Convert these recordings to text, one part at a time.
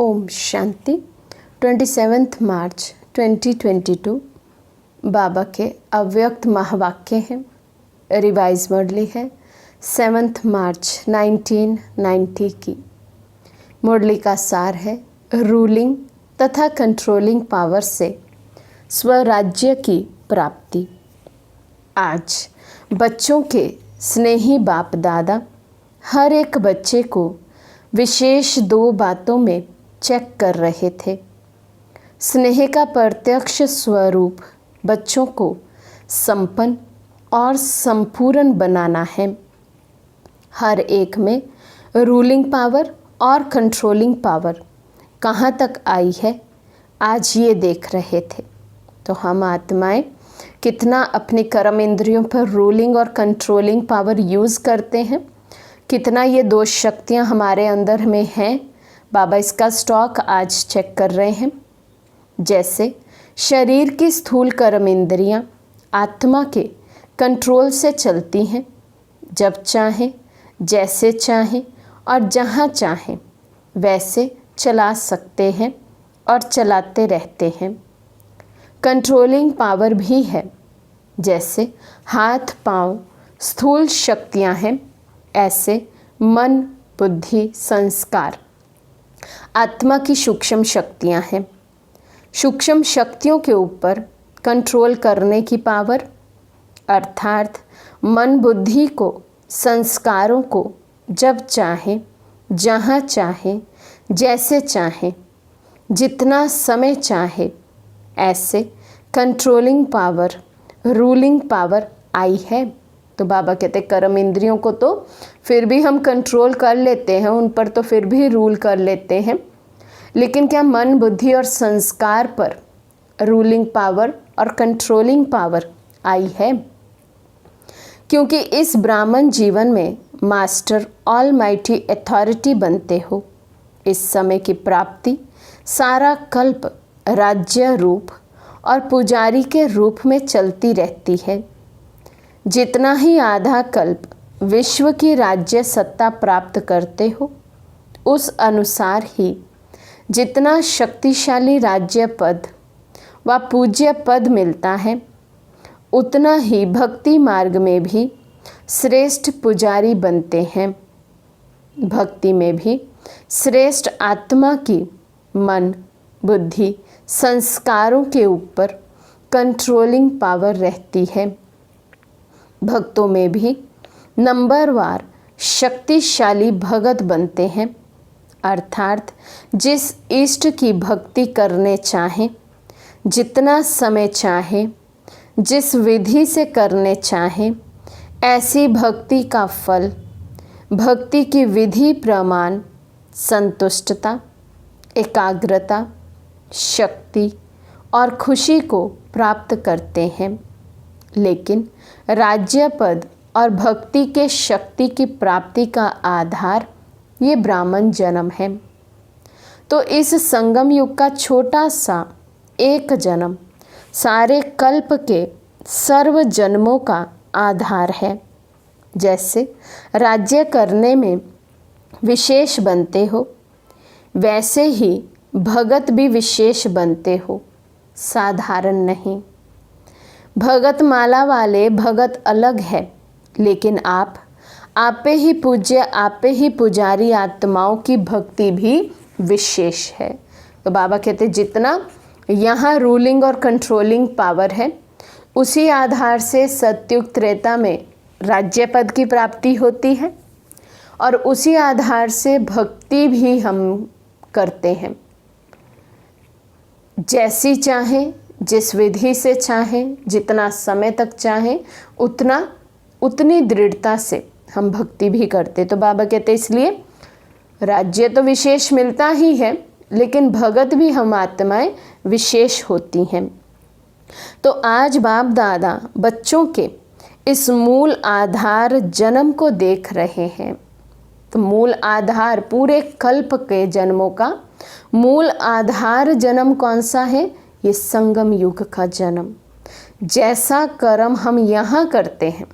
ओम शांति। 27 मार्च 2022 बाबा के अव्यक्त महावाक्य हैं। रिवाइज मुरली है 7 मार्च 1990 की। मुरली का सार है रूलिंग तथा कंट्रोलिंग पावर से स्वराज्य की प्राप्ति। आज बच्चों के स्नेही बाप दादा हर एक बच्चे को विशेष 2 बातों में चेक कर रहे थे। स्नेह का प्रत्यक्ष स्वरूप बच्चों को संपन्न और संपूर्ण बनाना है। हर एक में रूलिंग पावर और कंट्रोलिंग पावर कहाँ तक आई है, आज ये देख रहे थे। तो हम आत्माएं कितना अपनी कर्म इंद्रियों पर रूलिंग और कंट्रोलिंग पावर यूज़ करते हैं, कितना ये 2 शक्तियाँ हमारे अंदर में हैं, बाबा इसका स्टॉक आज चेक कर रहे हैं। जैसे शरीर की स्थूल कर्म इंद्रियाँ आत्मा के कंट्रोल से चलती हैं, जब चाहें, जैसे चाहें और जहाँ चाहें वैसे चला सकते हैं और चलाते रहते हैं। कंट्रोलिंग पावर भी है, जैसे हाथ पाँव स्थूल शक्तियाँ हैं, ऐसे मन बुद्धि संस्कार आत्मा की सूक्ष्म शक्तियाँ हैं। सूक्ष्म शक्तियों के ऊपर कंट्रोल करने की पावर, अर्थात मन बुद्धि को संस्कारों को जब चाहे, जहाँ चाहे, जैसे चाहे, जितना समय चाहे, ऐसे कंट्रोलिंग पावर रूलिंग पावर आई है। तो बाबा कहते कर्म इंद्रियों को तो फिर भी हम कंट्रोल कर लेते हैं, उन पर तो फिर भी रूल कर लेते हैं, लेकिन क्या मन बुद्धि और संस्कार पर रूलिंग पावर और कंट्रोलिंग पावर आई है? क्योंकि इस ब्राह्मण जीवन में मास्टर ऑलमाइटी अथॉरिटी बनते हो। इस समय की प्राप्ति सारा कल्प राज्य रूप और पुजारी के रूप में चलती रहती है। जितना ही आधा कल्प विश्व की राज्य सत्ता प्राप्त करते हो, उस अनुसार ही जितना शक्तिशाली राज्य पद व पूज्य पद मिलता है, उतना ही भक्ति मार्ग में भी श्रेष्ठ पुजारी बनते हैं। भक्ति में भी श्रेष्ठ आत्मा की मन बुद्धि संस्कारों के ऊपर कंट्रोलिंग पावर रहती है। भक्तों में भी नंबरवार शक्तिशाली भगत बनते हैं, अर्थात जिस इष्ट की भक्ति करने चाहें, जितना समय चाहे, जिस विधि से करने चाहें, ऐसी भक्ति का फल, भक्ति की विधि प्रमाण, संतुष्टता, एकाग्रता, शक्ति और खुशी को प्राप्त करते हैं। लेकिन राज्य पद और भक्ति के शक्ति की प्राप्ति का आधार ये ब्राह्मण जन्म है। तो इस संगम युग का छोटा सा एक जन्म सारे कल्प के सर्व जन्मों का आधार है। जैसे राज्य करने में विशेष बनते हो, वैसे ही भगत भी विशेष बनते हो, साधारण नहीं। भगत माला वाले भगत अलग है, लेकिन आप आपे ही पूज्य, आपे ही पुजारी आत्माओं की भक्ति भी विशेष है। तो बाबा कहते जितना यहाँ रूलिंग और कंट्रोलिंग पावर है, उसी आधार से सत्युग त्रेता में राज्य पद की प्राप्ति होती है और उसी आधार से भक्ति भी हम करते हैं। जैसी चाहें, जिस विधि से चाहें, जितना समय तक चाहें, उतनी दृढ़ता से हम भक्ति भी करते। तो बाबा कहते इसलिए राज्य तो विशेष मिलता ही है, लेकिन भगत भी हम आत्माएं विशेष होती हैं। तो आज बाप दादा बच्चों के इस मूल आधार जन्म को देख रहे हैं। तो मूल आधार पूरे कल्प के जन्मों का मूल आधार जन्म कौन सा है? ये संगम युग का जन्म। जैसा कर्म हम यहाँ करते हैं,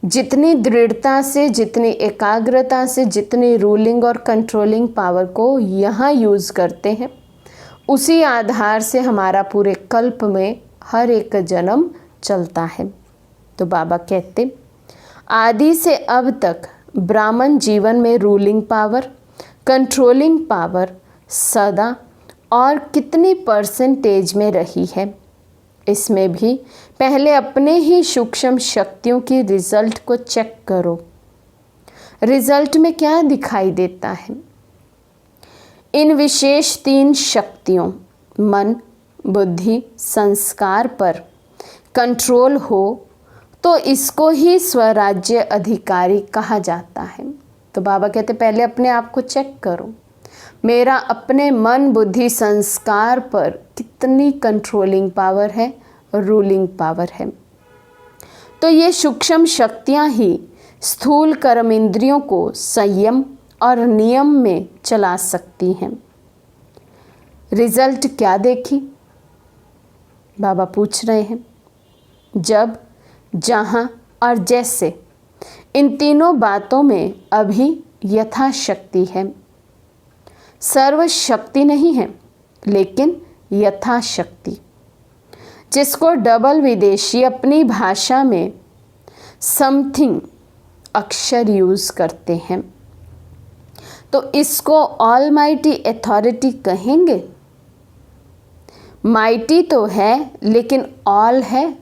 जितनी दृढ़ता से, जितनी एकाग्रता से, जितनी रूलिंग और कंट्रोलिंग पावर को यहाँ यूज़ करते हैं, उसी आधार से हमारा पूरे कल्प में हर एक जन्म चलता है। तो बाबा कहते, आदि से अब तक ब्राह्मण जीवन में रूलिंग पावर, कंट्रोलिंग पावर सदा और कितनी परसेंटेज में रही है, इसमें भी पहले अपने ही सूक्ष्म शक्तियों की रिजल्ट को चेक करो। रिजल्ट में क्या दिखाई देता है? इन विशेष 3 शक्तियों मन, बुद्धि, संस्कार पर कंट्रोल हो तो इसको ही स्वराज्य अधिकारी कहा जाता है। तो बाबा कहते पहले अपने आप को चेक करो, मेरा अपने मन, बुद्धि, संस्कार पर कितनी कंट्रोलिंग पावर है, रूलिंग पावर है। तो ये सूक्ष्म शक्तियाँ ही स्थूल कर्म इंद्रियों को संयम और नियम में चला सकती हैं। रिजल्ट क्या देखी? बाबा पूछ रहे हैं, जब, जहाँ और जैसे, इन तीनों बातों में अभी यथाशक्ति है। सर्वशक्ति नहीं है, लेकिन यथाशक्ति, जिसको डबल विदेशी अपनी भाषा में समथिंग अक्षर यूज़ करते हैं, तो इसको ऑलमाइटी अथॉरिटी कहेंगे। माइटी तो है लेकिन ऑल है।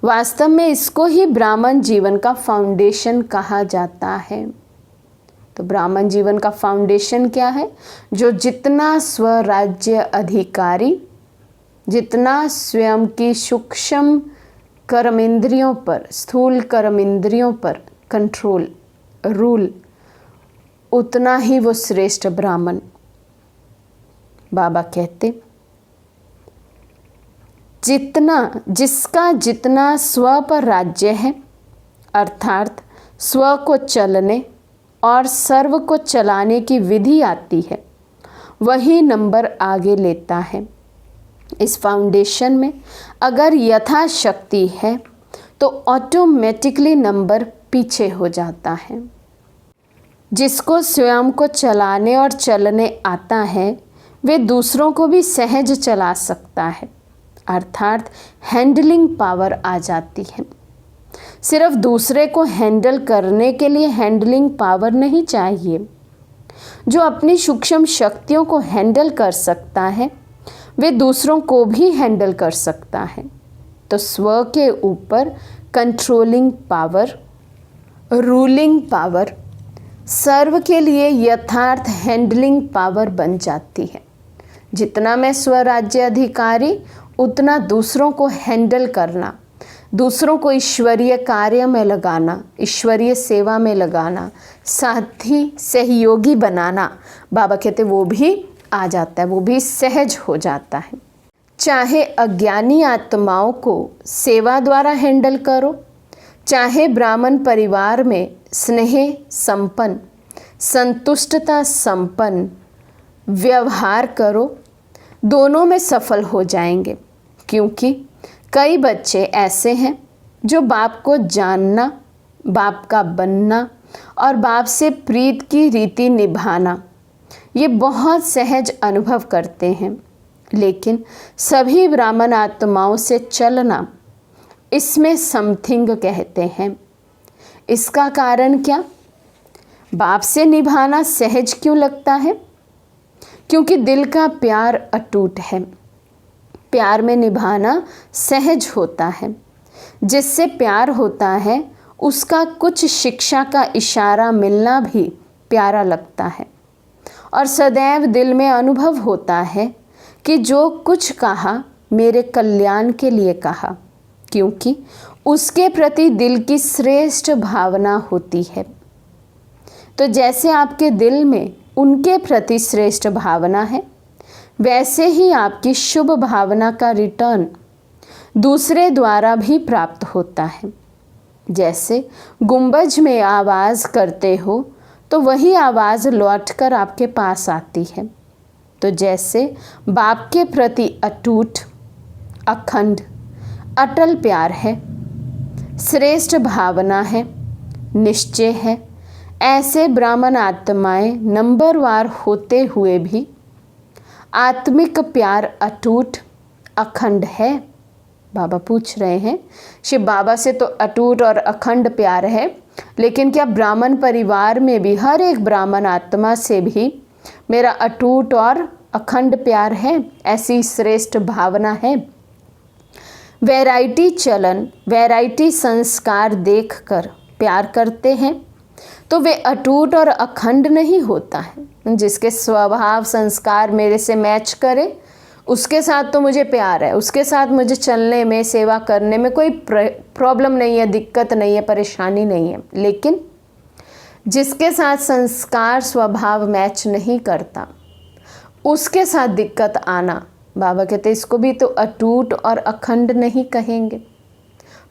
वास्तव में इसको ही ब्राह्मण जीवन का फाउंडेशन कहा जाता है। तो ब्राह्मण जीवन का फाउंडेशन क्या है? जो जितना स्वराज्य अधिकारी, जितना स्वयं की सूक्ष्म कर्मेंद्रियों पर, स्थूल कर्मेंद्रियों पर कंट्रोल, रूल, उतना ही वो श्रेष्ठ ब्राह्मण। बाबा कहते, जिसका जितना स्व पर राज्य है, अर्थात स्व को चलने और सर्व को चलाने की विधि आती है, वही नंबर आगे लेता है। इस फाउंडेशन में अगर यथाशक्ति है तो ऑटोमेटिकली नंबर पीछे हो जाता है। जिसको स्वयं को चलाने और चलने आता है, वे दूसरों को भी सहज चला सकता है, अर्थात हैंडलिंग पावर आ जाती है। सिर्फ दूसरे को हैंडल करने के लिए हैंडलिंग पावर नहीं चाहिए। जो अपनी सूक्ष्म शक्तियों को हैंडल कर सकता है, वे दूसरों को भी हैंडल कर सकता है। तो स्व के ऊपर कंट्रोलिंग पावर, रूलिंग पावर सर्व के लिए यथार्थ हैंडलिंग पावर बन जाती है। जितना मैं स्वराज्य अधिकारी, उतना दूसरों को हैंडल करना, दूसरों को ईश्वरीय कार्य में लगाना, ईश्वरीय सेवा में लगाना, साथी सहयोगी बनाना, बाबा कहते वो भी आ जाता है, वो भी सहज हो जाता है। चाहे अज्ञानी आत्माओं को सेवा द्वारा हैंडल करो, चाहे ब्राह्मण परिवार में स्नेह संपन्न, संतुष्टता संपन्न व्यवहार करो, दोनों में सफल हो जाएंगे। क्योंकि कई बच्चे ऐसे हैं जो बाप को जानना, बाप का बनना और बाप से प्रीत की रीति निभाना, ये बहुत सहज अनुभव करते हैं। लेकिन सभी ब्राह्मण आत्माओं से चलना, इसमें समथिंग कहते हैं। इसका कारण क्या? बाप से निभाना सहज क्यों लगता है? क्योंकि दिल का प्यार अटूट है। प्यार में निभाना सहज होता है। जिससे प्यार होता है, उसका कुछ शिक्षा का इशारा मिलना भी प्यारा लगता है। और सदैव दिल में अनुभव होता है कि जो कुछ कहा मेरे कल्याण के लिए कहा, क्योंकि उसके प्रति दिल की श्रेष्ठ भावना होती है। तो जैसे आपके दिल में उनके प्रति श्रेष्ठ भावना है, वैसे ही आपकी शुभ भावना का रिटर्न दूसरे द्वारा भी प्राप्त होता है। जैसे गुंबज में आवाज़ करते हो तो वही आवाज़ लौटकर आपके पास आती है। तो जैसे बाप के प्रति अटूट, अखंड, अटल प्यार है, श्रेष्ठ भावना है, निश्चय है। ऐसे ब्राह्मण आत्माएं नंबरवार होते हुए भी आत्मिक प्यार अटूट अखंड है। बाबा पूछ रहे हैं, शिव बाबा से तो अटूट और अखंड प्यार है, लेकिन क्या ब्राह्मण परिवार में भी हर एक ब्राह्मण आत्मा से भी मेरा अटूट और अखंड प्यार है? ऐसी श्रेष्ठ भावना है। वैरायटी चलन, वैरायटी संस्कार देखकर प्यार करते हैं तो वे अटूट और अखंड नहीं होता है। जिसके स्वभाव संस्कार मेरे से मैच करे उसके साथ तो मुझे प्यार है, उसके साथ मुझे चलने में, सेवा करने में कोई प्रॉब्लम नहीं है, दिक्कत नहीं है, परेशानी नहीं है। लेकिन जिसके साथ संस्कार स्वभाव मैच नहीं करता उसके साथ दिक्कत आना, बाबा कहते इसको भी तो अटूट और अखंड नहीं कहेंगे।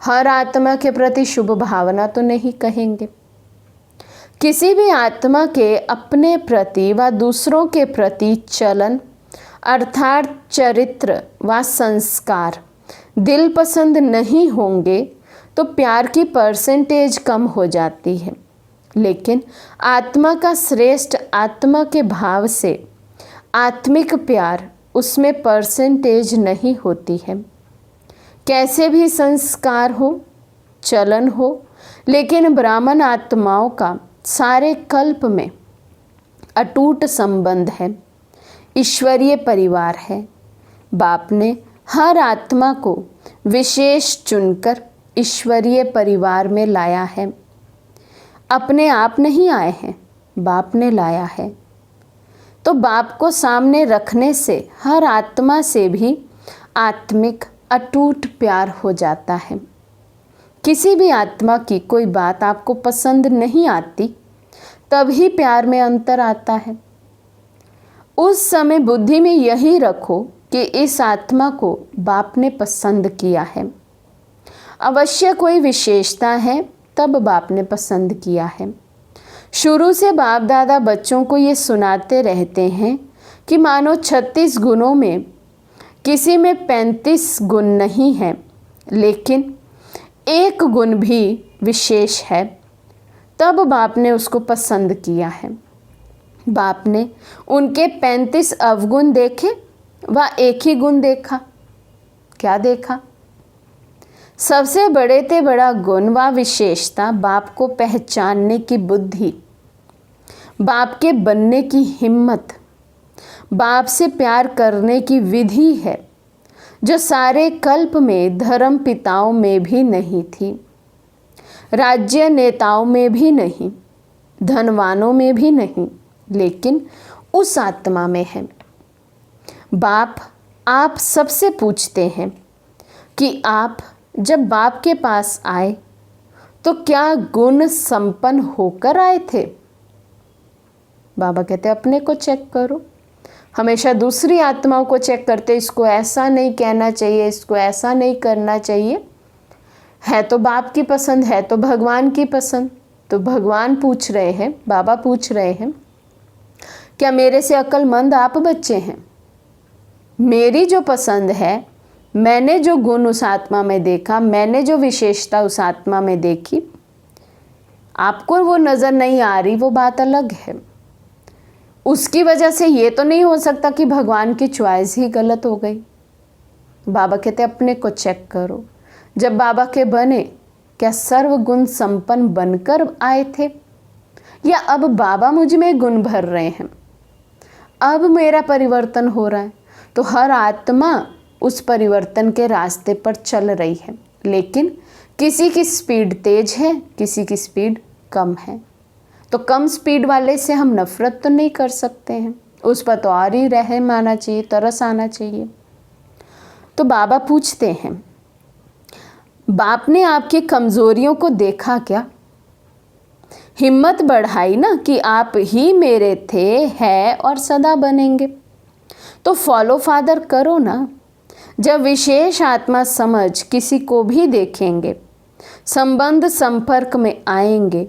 हर आत्मा के प्रति शुभ भावना तो नहीं कहेंगे। किसी भी आत्मा के अपने प्रति व दूसरों के प्रति चलन अर्थात चरित्र व संस्कार दिल पसंद नहीं होंगे तो प्यार की परसेंटेज कम हो जाती है। लेकिन आत्मा का श्रेष्ठ आत्मा के भाव से आत्मिक प्यार, उसमें परसेंटेज नहीं होती है। कैसे भी संस्कार हो, चलन हो, लेकिन ब्राह्मण आत्माओं का सारे कल्प में अटूट संबंध है, ईश्वरीय परिवार है। बाप ने हर आत्मा को विशेष चुनकर ईश्वरीय परिवार में लाया है। अपने आप नहीं आए हैं, बाप ने लाया है। तो बाप को सामने रखने से हर आत्मा से भी आत्मिक अटूट प्यार हो जाता है। किसी भी आत्मा की कोई बात आपको पसंद नहीं आती, तभी प्यार में अंतर आता है। उस समय बुद्धि में यही रखो कि इस आत्मा को बाप ने पसंद किया है। अवश्य कोई विशेषता है तब बाप ने पसंद किया है। शुरू से बाप दादा बच्चों को ये सुनाते रहते हैं कि मानो 36 गुणों में किसी में 35 गुण नहीं है, लेकिन एक गुण भी विशेष है, तब बाप ने उसको पसंद किया है। बाप ने उनके 35 अवगुण देखे व एक ही गुण देखा। क्या देखा? सबसे बड़े ते बड़ा गुण व विशेषता बाप को पहचानने की बुद्धि, बाप के बनने की हिम्मत, बाप से प्यार करने की विधि है, जो सारे कल्प में धर्म पिताओं में भी नहीं थी, राज्य नेताओं में भी नहीं, धनवानों में भी नहीं, लेकिन उस आत्मा में है। बाप आप सबसे पूछते हैं कि आप जब बाप के पास आए तो क्या गुण संपन्न होकर आए थे? बाबा कहते अपने को चेक करो। हमेशा दूसरी आत्माओं को चेक करते, इसको ऐसा नहीं कहना चाहिए, इसको ऐसा नहीं करना चाहिए। है तो बाप की पसंद, है तो भगवान की पसंद। तो भगवान पूछ रहे हैं, बाबा पूछ रहे हैं, क्या मेरे से अक्लमंद आप बच्चे हैं? मेरी जो पसंद है, मैंने जो गुण उस आत्मा में देखा, मैंने जो विशेषता उस आत्मा में देखी, आपको वो नज़र नहीं आ रही, वो बात अलग है। उसकी वजह से ये तो नहीं हो सकता कि भगवान की चॉइस ही गलत हो गई। बाबा कहते अपने को चेक करो। जब बाबा के बने, क्या सर्व गुण संपन्न बनकर आए थे, या अब बाबा मुझ में गुण भर रहे हैं? अब मेरा परिवर्तन हो रहा है। तो हर आत्मा उस परिवर्तन के रास्ते पर चल रही है, लेकिन किसी की स्पीड तेज है, किसी की स्पीड कम है। तो कम स्पीड वाले से हम नफरत तो नहीं कर सकते हैं, उस पर तो और ही रहम आना चाहिए, तरस आना चाहिए। तो बाबा पूछते हैं, बाप ने आपकी कमज़ोरियों को देखा क्या? हिम्मत बढ़ाई ना कि आप ही मेरे थे, है और सदा बनेंगे। तो फॉलो फादर करो ना। जब विशेष आत्मा समझ किसी को भी देखेंगे, संबंध संपर्क में आएंगे,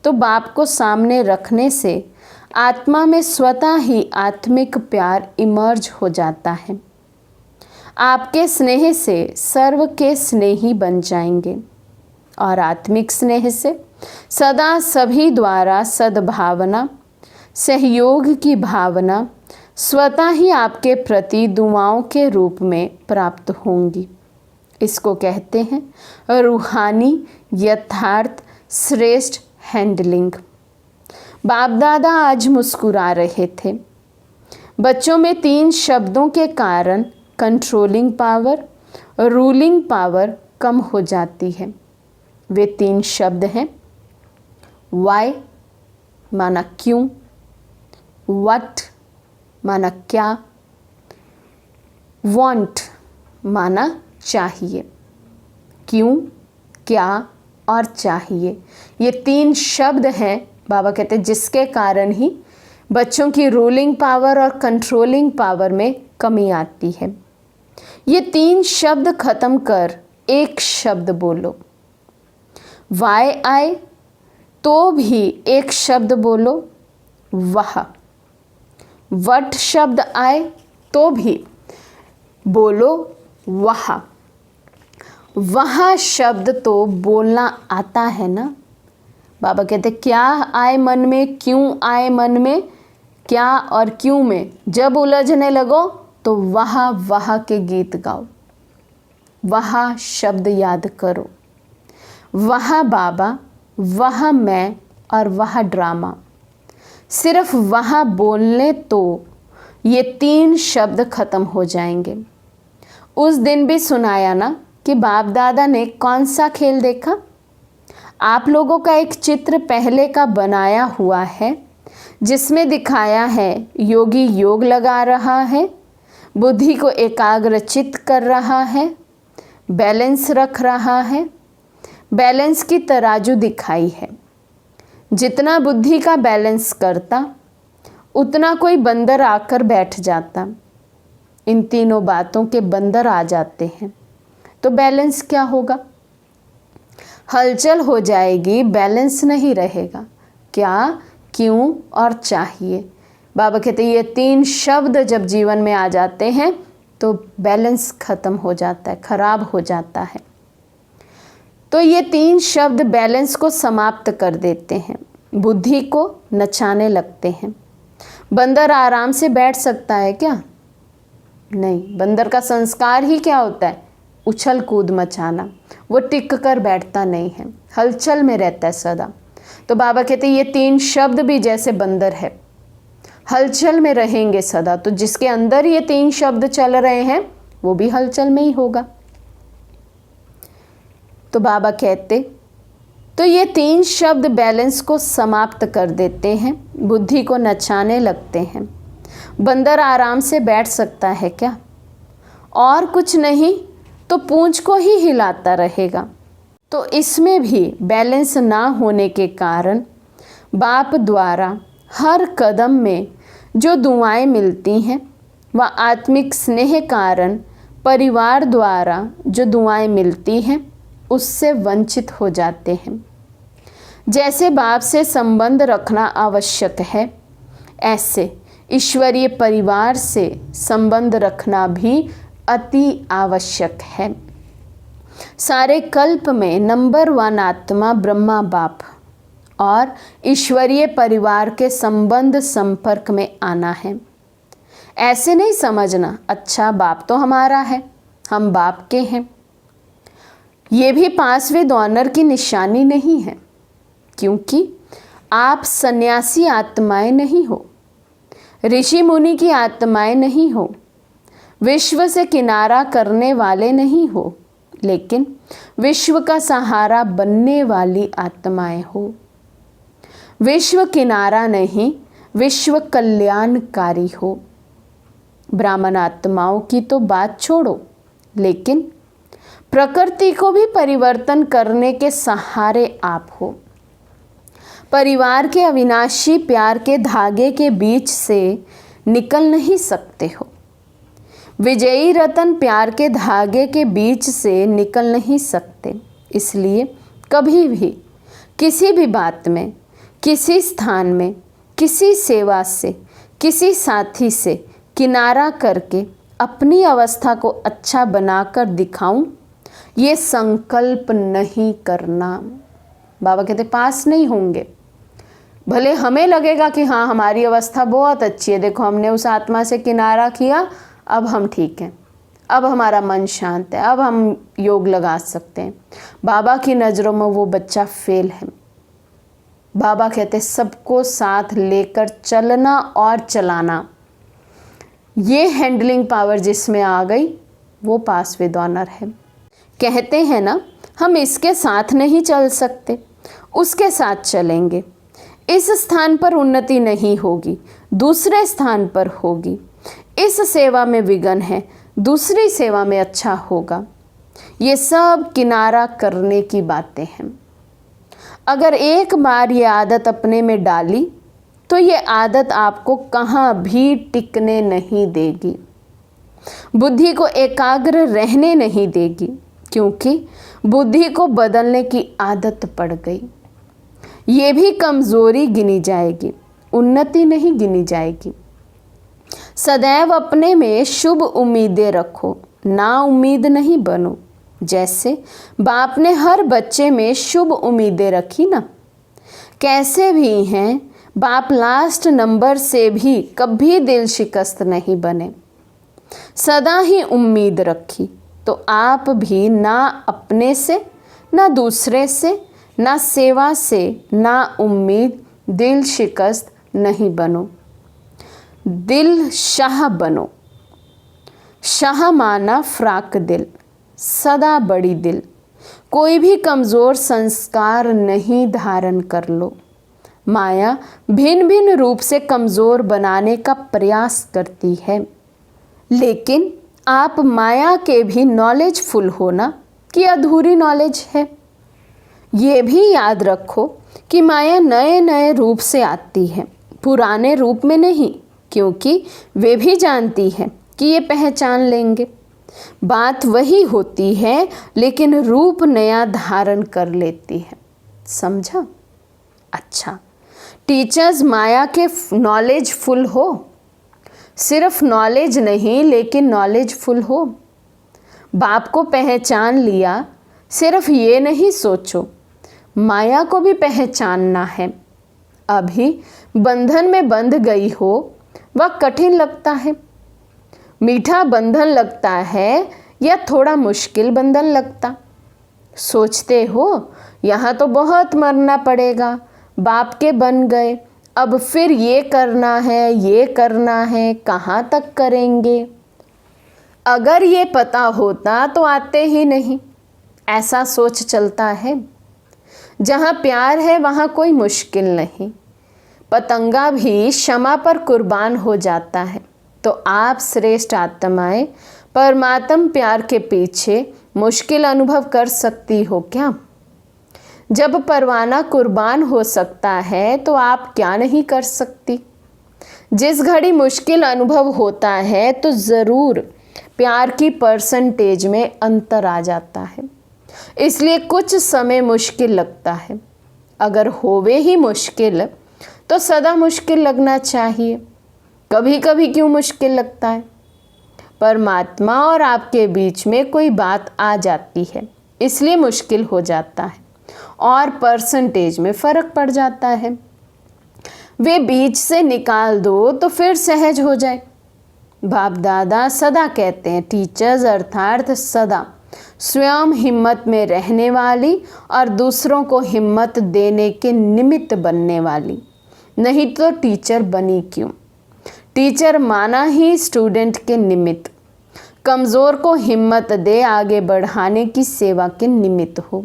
तो बाप को सामने रखने से आत्मा में स्वतः ही आत्मिक प्यार इमर्ज हो जाता है। आपके स्नेह से सर्व के स्नेही बन जाएंगे। और आत्मिक स्नेह से सदा सभी द्वारा सद्भावना, सहयोग की भावना स्वतः ही आपके प्रति दुआओं के रूप में प्राप्त होंगी। इसको कहते हैं रूहानी यथार्थ श्रेष्ठ हैंडलिंग। बाप दादा आज मुस्कुरा रहे थे। बच्चों में 3 शब्दों के कारण कंट्रोलिंग पावर, रूलिंग पावर कम हो जाती है। वे 3 शब्द हैं वाई माना क्यों, व्हाट माना क्या, वांट माना चाहिए। क्यों, क्या और चाहिए, ये 3 शब्द हैं बाबा कहते हैं जिसके कारण ही बच्चों की रूलिंग पावर और कंट्रोलिंग पावर में कमी आती है। ये 3 शब्द खत्म कर एक शब्द बोलो। वाई आए तो भी एक शब्द बोलो वह। वट शब्द आए तो भी बोलो वह। वह शब्द तो बोलना आता है ना। बाबा कहते क्या आए मन में, क्यों आए मन में, क्या और क्यों में जब उलझने लगो तो वह के गीत गाओ। वह शब्द याद करो। वह बाबा, वह मैं और वह ड्रामा। सिर्फ वह बोलने तो ये 3 शब्द खत्म हो जाएंगे। उस दिन भी सुनाया ना कि बाप दादा ने कौन सा खेल देखा। आप लोगों का एक चित्र पहले का बनाया हुआ है जिसमें दिखाया है योगी योग लगा रहा है, बुद्धि को एकाग्रचित कर रहा है, बैलेंस रख रहा है। बैलेंस की तराजू दिखाई है। जितना बुद्धि का बैलेंस करता उतना कोई बंदर आकर बैठ जाता। इन तीनों बातों के बंदर आ जाते हैं तो बैलेंस क्या होगा? हलचल हो जाएगी, बैलेंस नहीं रहेगा। क्या, क्यों और चाहिए। बाबा कहते हैं ये 3 शब्द जब जीवन में आ जाते हैं तो बैलेंस खत्म हो जाता है, खराब हो जाता है। तो ये 3 शब्द बैलेंस को समाप्त कर देते हैं, बुद्धि को नचाने लगते हैं। बंदर आराम से बैठ सकता है क्या? नहीं। बंदर का संस्कार ही क्या होता है? उछल कूद मचाना। वो टिक कर बैठता नहीं है, हलचल में रहता है सदा। तो बाबा कहते हैं ये 3 शब्द भी जैसे बंदर है, हलचल में रहेंगे सदा। तो जिसके अंदर ये 3 शब्द चल रहे हैं वो भी हलचल में ही होगा। तो बाबा कहते तो ये 3 शब्द बैलेंस को समाप्त कर देते हैं, बुद्धि को नचाने लगते हैं। बंदर आराम से बैठ सकता है क्या? और कुछ नहीं तो पूंछ को ही हिलाता रहेगा। तो इसमें भी बैलेंस ना होने के कारण बाप द्वारा हर कदम में जो दुआएं मिलती हैं वह आत्मिक स्नेह कारण परिवार द्वारा जो दुआएं मिलती हैं उससे वंचित हो जाते हैं। जैसे बाप से संबंध रखना आवश्यक है, ऐसे ईश्वरीय परिवार से संबंध रखना भी अति आवश्यक है। सारे कल्प में नंबर 1 आत्मा ब्रह्मा बाप और ईश्वरीय परिवार के संबंध संपर्क में आना है। ऐसे नहीं समझना अच्छा बाप तो हमारा है, हम बाप के हैं। ये भी 5वें डॉनर की निशानी नहीं है, क्योंकि आप सन्यासी आत्माएं नहीं हो, ऋषि मुनि की आत्माएं नहीं हो, विश्व से किनारा करने वाले नहीं हो, लेकिन विश्व का सहारा बनने वाली आत्माएं हो। विश्व किनारा नहीं, विश्व कल्याणकारी हो। ब्राह्मण आत्माओं की तो बात छोड़ो, लेकिन प्रकृति को भी परिवर्तन करने के सहारे आप हो। परिवार के अविनाशी प्यार के धागे के बीच से निकल नहीं सकते हो। विजयी रतन प्यार के धागे के बीच से निकल नहीं सकते। इसलिए कभी भी किसी भी बात में, किसी स्थान में, किसी सेवा से, किसी साथी से किनारा करके अपनी अवस्था को अच्छा बनाकर दिखाऊं ये संकल्प नहीं करना। बाबा कहते पास नहीं होंगे। भले हमें लगेगा कि हाँ हमारी अवस्था बहुत अच्छी है, देखो हमने उस आत्मा से किनारा किया, अब हम ठीक हैं, अब हमारा मन शांत है, अब हम योग लगा सकते हैं। बाबा की नज़रों में वो बच्चा फेल है। बाबा कहते सबको साथ लेकर चलना और चलाना, ये हैंडलिंग पावर जिसमें आ गई वो पास विद ऑनर है। कहते हैं ना, हम इसके साथ नहीं चल सकते, उसके साथ चलेंगे। इस स्थान पर उन्नति नहीं होगी, दूसरे स्थान पर होगी। इस सेवा में विघ्न है, दूसरी सेवा में अच्छा होगा। ये सब किनारा करने की बातें हैं। अगर एक बार ये आदत अपने में डाली तो ये आदत आपको कहाँ भी टिकने नहीं देगी, बुद्धि को एकाग्र रहने नहीं देगी, क्योंकि बुद्धि को बदलने की आदत पड़ गई। ये भी कमज़ोरी गिनी जाएगी, उन्नति नहीं गिनी जाएगी। सदैव अपने में शुभ उम्मीदें रखो, ना उम्मीद नहीं बनो। जैसे बाप ने हर बच्चे में शुभ उम्मीदें रखी ना, कैसे भी हैं बाप लास्ट नंबर से भी कभी दिल शिकस्त नहीं बने, सदा ही उम्मीद रखी। तो आप भी ना अपने से, ना दूसरे से, ना सेवा से, ना उम्मीद, दिल शिकस्त नहीं बनो। दिल शाह बनो। शाह माना फ्राक दिल, सदा बड़ी दिल। कोई भी कमज़ोर संस्कार नहीं धारण कर लो। माया भिन्न भिन्न रूप से कमज़ोर बनाने का प्रयास करती है, लेकिन आप माया के भी नॉलेजफुल हो ना, कि अधूरी नॉलेज है। ये भी याद रखो कि माया नए नए रूप से आती है, पुराने रूप में नहीं, क्योंकि वे भी जानती है कि ये पहचान लेंगे। बात वही होती है, लेकिन रूप नया धारण कर लेती है। समझा? अच्छा, टीचर्स माया के नॉलेजफुल हो, सिर्फ नॉलेज नहीं लेकिन नॉलेजफुल हो। बाप को पहचान लिया, सिर्फ ये नहीं सोचो माया को भी पहचानना है। अभी बंधन में बंध गई हो, वह कठिन लगता है। मीठा बंधन लगता है या थोड़ा मुश्किल बंधन लगता? सोचते हो यहाँ तो बहुत मरना पड़ेगा, बाप के बन गए, अब फिर ये करना है, ये करना है, कहाँ तक करेंगे? अगर ये पता होता तो आते ही नहीं, ऐसा सोच चलता है। जहाँ प्यार है वहाँ कोई मुश्किल नहीं। पतंगा भी क्षमा पर कुर्बान हो जाता है। तो आप श्रेष्ठ आत्माएं परमात्म प्यार के पीछे मुश्किल अनुभव कर सकती हो क्या? जब परवाना कुर्बान हो सकता है तो आप क्या नहीं कर सकती? जिस घड़ी मुश्किल अनुभव होता है तो ज़रूर प्यार की परसेंटेज में अंतर आ जाता है, इसलिए कुछ समय मुश्किल लगता है। अगर होवे ही मुश्किल तो सदा मुश्किल लगना चाहिए, कभी कभी क्यों मुश्किल लगता है? परमात्मा और आपके बीच में कोई बात आ जाती है, इसलिए मुश्किल हो जाता है और परसेंटेज में फ़र्क पड़ जाता है। वे बीच से निकाल दो तो फिर सहज हो जाए। बाप दादा सदा कहते हैं, टीचर्स अर्थात सदा स्वयं हिम्मत में रहने वाली और दूसरों को हिम्मत देने के निमित्त बनने वाली, नहीं तो टीचर बनी क्यों? टीचर माना ही स्टूडेंट के निमित्त, कमज़ोर को हिम्मत दे आगे बढ़ाने की सेवा के निमित्त हो।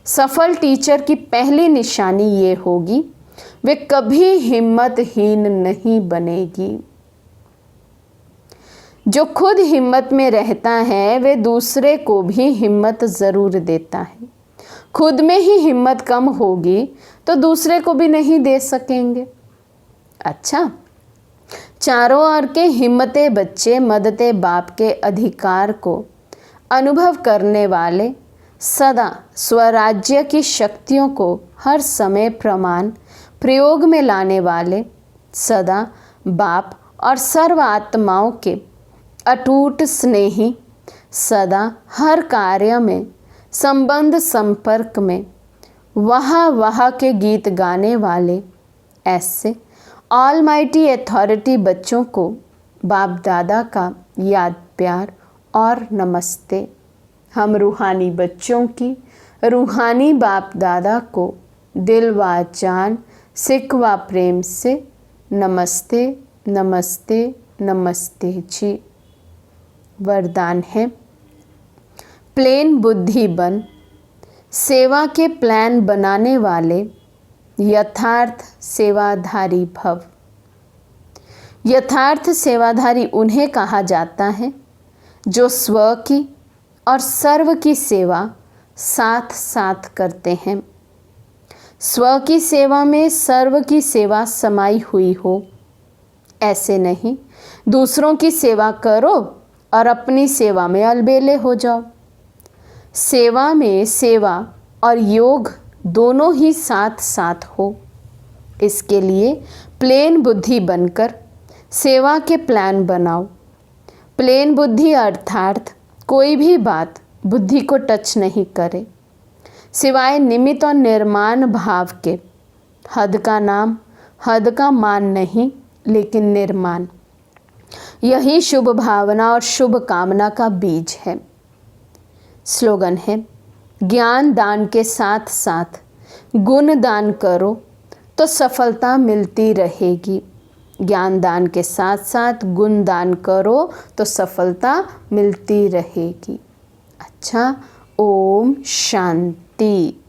सफल टीचर की पहली निशानी ये होगी, वे कभी हिम्मतहीन नहीं बनेगी। जो खुद हिम्मत में रहता है वे दूसरे को भी हिम्मत ज़रूर देता है। खुद में ही हिम्मत कम होगी तो दूसरे को भी नहीं दे सकेंगे। अच्छा, चारों ओर के हिम्मते बच्चे मदते बाप के अधिकार को अनुभव करने वाले, सदा स्वराज्य की शक्तियों को हर समय प्रमाण प्रयोग में लाने वाले, सदा बाप और सर्व आत्माओं के अटूट स्नेही, सदा हर कार्य में संबंध संपर्क में वाह वाह के गीत गाने वाले ऐसे ऑलमाइटी अथॉरिटी बच्चों को बाप दादा का याद प्यार और नमस्ते। हम रूहानी बच्चों की रूहानी बाप दादा को दिल व जान सिक व प्रेम से नमस्ते नमस्ते नमस्ते जी। वरदान है, प्लेन बुद्धि बन, सेवा के प्लान बनाने वाले यथार्थ सेवाधारी भव। यथार्थ सेवाधारी उन्हें कहा जाता है जो स्व की और सर्व की सेवा साथ साथ करते हैं। स्व की सेवा में सर्व की सेवा समाई हुई हो, ऐसे नहीं दूसरों की सेवा करो और अपनी सेवा में अलबेले हो जाओ। सेवा में सेवा और योग दोनों ही साथ साथ हो। इसके लिए प्लेन बुद्धि बनकर सेवा के प्लान बनाओ। प्लेन बुद्धि अर्थात कोई भी बात बुद्धि को टच नहीं करे, सिवाय निमित्त और निर्माण भाव के। हद का नाम हद का मान नहीं, लेकिन निर्माण। यही शुभ भावना और शुभ कामना का बीज है। स्लोगन है, ज्ञान दान के साथ साथ गुण दान करो तो सफलता मिलती रहेगी। ज्ञान दान के साथ साथ गुण दान करो तो सफलता मिलती रहेगी। अच्छा, ओम शांति।